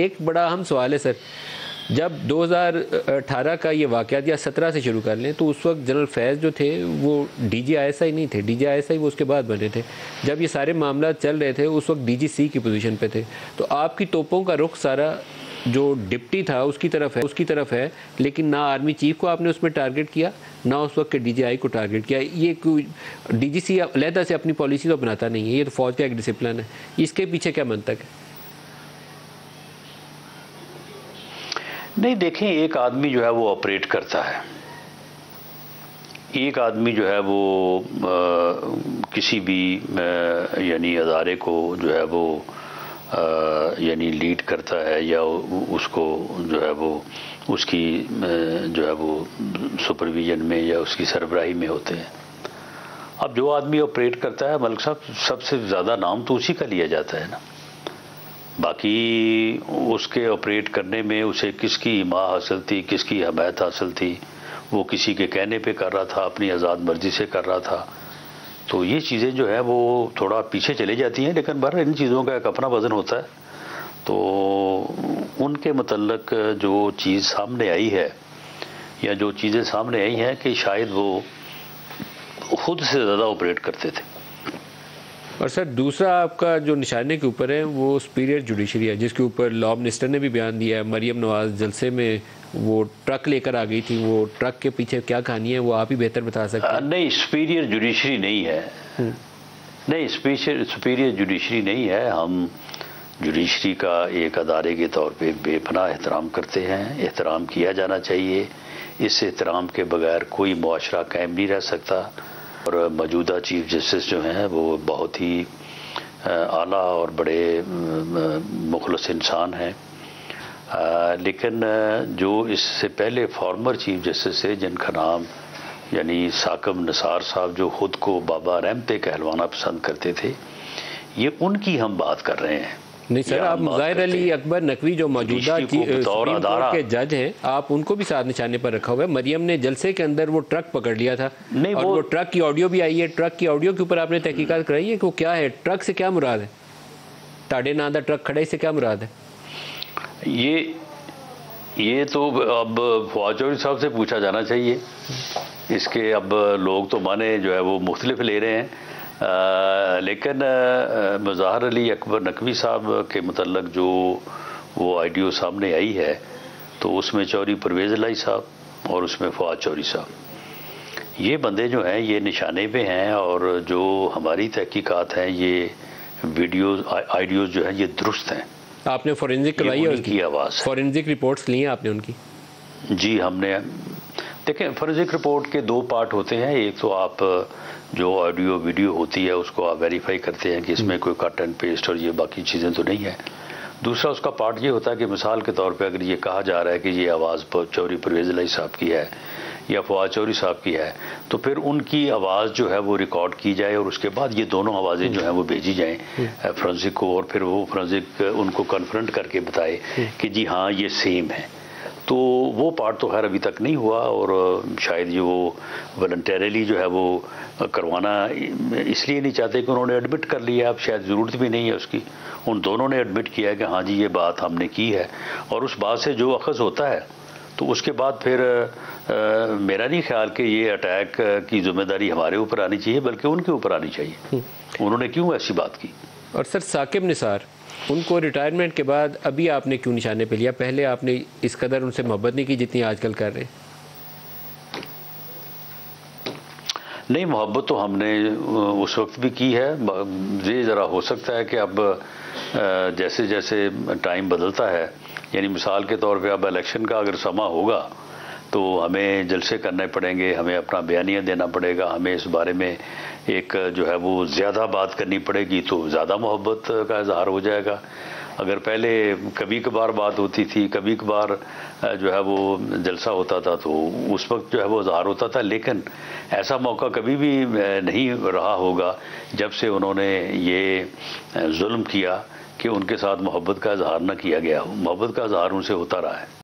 एक बड़ा अहम सवाल है सर, जब 2018 का ये वाक़यात या 17 से शुरू कर लें तो उस वक्त जनरल फैज़ जो थे वो DGISI नहीं थे, DGISI वो उसके बाद बने थे। जब ये सारे मामला चल रहे थे उस वक्त DGC की पोजीशन पे थे। तो आपकी तोपों का रुख सारा जो डिप्टी था उसकी तरफ है, लेकिन ना आर्मी चीफ को आपने उसमें टारगेट किया, ना उस वक्त के DGI को टारगेट किया। ये कोई DGC अलहदा से अपनी पॉलिसी तो बनाता नहीं है, ये तो फ़ौज का एक डिसिप्लिन है। इसके पीछे क्या मंतक है? नहीं, देखें, एक आदमी जो है वो ऑपरेट करता है, एक आदमी जो है वो किसी भी यानी अदारे को जो है वो यानी लीड करता है या उसको जो है वो उसकी जो है वो सुपरविजन में या उसकी सरबराही में होते हैं। अब जो आदमी ऑपरेट करता है मलिक साहब, सबसे ज़्यादा नाम तो उसी का लिया जाता है ना। बाकी उसके ऑपरेट करने में उसे किसकी हिमा हासिल थी, किसकी हमायत हासिल थी, वो किसी के कहने पे कर रहा था, अपनी आज़ाद मर्जी से कर रहा था, तो ये चीज़ें जो है वो थोड़ा पीछे चली जाती हैं। लेकिन बहर इन चीज़ों का एक अपना वज़न होता है। तो उनके मतलब जो चीज़ सामने आई है या जो चीज़ें सामने आई हैं कि शायद वो खुद से ज़्यादा ऑपरेट करते थे। और सर दूसरा आपका जो निशाने के ऊपर है वो सुपीरियर जुडिशरी है, जिसके ऊपर लॉ मिनिस्टर ने भी बयान दिया है। मरियम नवाज़ जलसे में वो ट्रक लेकर आ गई थी, वो ट्रक के पीछे क्या कहानी है वो आप ही बेहतर बता सकते हैं। नहीं, सुपीरियर जुडिशरी नहीं है। नहीं, सुपीरियर जुडिशरी नहीं है। हम जुडिशरी का एक अदारे के तौर पे बेपनाह एहतराम करते हैं, एहतराम किया जाना चाहिए। इस एहतराम के बगैर कोई मुआशरा कायम नहीं रह सकता। और मौजूदा चीफ जस्टिस जो हैं वो बहुत ही आला और बड़े मुखलस इंसान हैं। लेकिन जो इससे पहले फॉर्मर चीफ जस्टिस है जिनका नाम यानी साकब निसार साहब, जो खुद को बाबा रहमते कहलवाना पसंद करते थे, ये उनकी हम बात कर रहे हैं। नहीं सर, आप मुज़ाहिर अली अकबर नकवी जो मौजूदा सुप्रीम कोर्ट के जज हैं, आप उनको भी साथ निशाने पर रखा हुआ है। मरियम ने जलसे के अंदर वो ट्रक पकड़ लिया था, नहीं, और वो ट्रक की ऑडियो भी आई है। ट्रक की ऑडियो के ऊपर आपने तहकीकात कराई है कि वो क्या है, ट्रक से क्या मुराद है, ताड़े नादा ट्रक खड़े से क्या मुराद है? ये तो अब फवाद चौधरी साहब से पूछा जाना चाहिए। इसके अब लोग तो माने जो है वो मुख्तलिफ ले रहे हैं। लेकिन मुज़ाहिर अली अकबर नकवी साहब के मतलब जो वो आइडियो सामने आई है तो उसमें चौधरी परवेज़ इलाही साहब और उसमें फवाद चौधरी साहब, ये बंदे जो हैं ये निशाने पे हैं। और जो हमारी तहकीकात हैं, ये वीडियोज़ आइडियोज़ जो हैं ये दुरुस्त हैं। आपने फोरेंसिक करवाई है उनकी आवाज़, फोरेंसिक रिपोर्ट्स ली हैं आपने उनकी? जी, हमने। देखें, फोरेंसिक रिपोर्ट के दो पार्ट होते हैं। एक तो आप जो ऑडियो वीडियो होती है उसको आप वेरीफाई करते हैं कि इसमें कोई कट एंड पेस्ट और ये बाकी चीज़ें तो नहीं है। दूसरा उसका पार्ट ये होता है कि मिसाल के तौर पे अगर ये कहा जा रहा है कि ये आवाज़ चौधरी परवेज़ इलाही साहब की है या फवाद चौधरी साहब की है, तो फिर उनकी आवाज़ जो है वो रिकॉर्ड की जाए और उसके बाद ये दोनों आवाज़ें जो हैं वो भेजी जाएँ फोरेंसिक को, और फिर वो फोरेंसिक उनको कन्फ्रंट करके बताए कि जी हाँ ये सेम है। तो वो पार्ट तो खैर अभी तक नहीं हुआ, और शायद ये वो वॉलंटरली जो है वो करवाना इसलिए नहीं चाहते कि उन्होंने एडमिट कर लिया। अब शायद ज़रूरत भी नहीं है उसकी। उन दोनों ने एडमिट किया कि हाँ जी ये बात हमने की है, और उस बात से जो अखज़ होता है तो उसके बाद फिर मेरा नहीं ख्याल कि ये अटैक की जिम्मेदारी हमारे ऊपर आनी चाहिए, बल्कि उनके ऊपर आनी चाहिए। उन्होंने क्यों ऐसी बात की? और सर साकिब निसार, उनको रिटायरमेंट के बाद अभी आपने क्यों निशाने पे लिया? पहले आपने इस कदर उनसे मोहब्बत नहीं की जितनी आजकल कर रहे हैं। नहीं, मोहब्बत तो हमने उस वक्त भी की है। ये ज़रा हो सकता है कि अब जैसे जैसे टाइम बदलता है, यानी मिसाल के तौर पे अब इलेक्शन का अगर समा होगा तो हमें जलसे करने पड़ेंगे, हमें अपना बयानिया देना पड़ेगा, हमें इस बारे में एक जो है वो ज़्यादा बात करनी पड़ेगी, तो ज़्यादा मोहब्बत का इजहार हो जाएगा। अगर पहले कभी कभार बात होती थी, कभी कभार जो है वो जलसा होता था, तो उस वक्त जो है वो इजहार होता था। लेकिन ऐसा मौका कभी भी नहीं रहा होगा जब से उन्होंने ये जुल्म किया कि उनके साथ मोहब्बत का इजहार न किया गया हो। मोहब्बत का इजहार उनसे होता रहा है।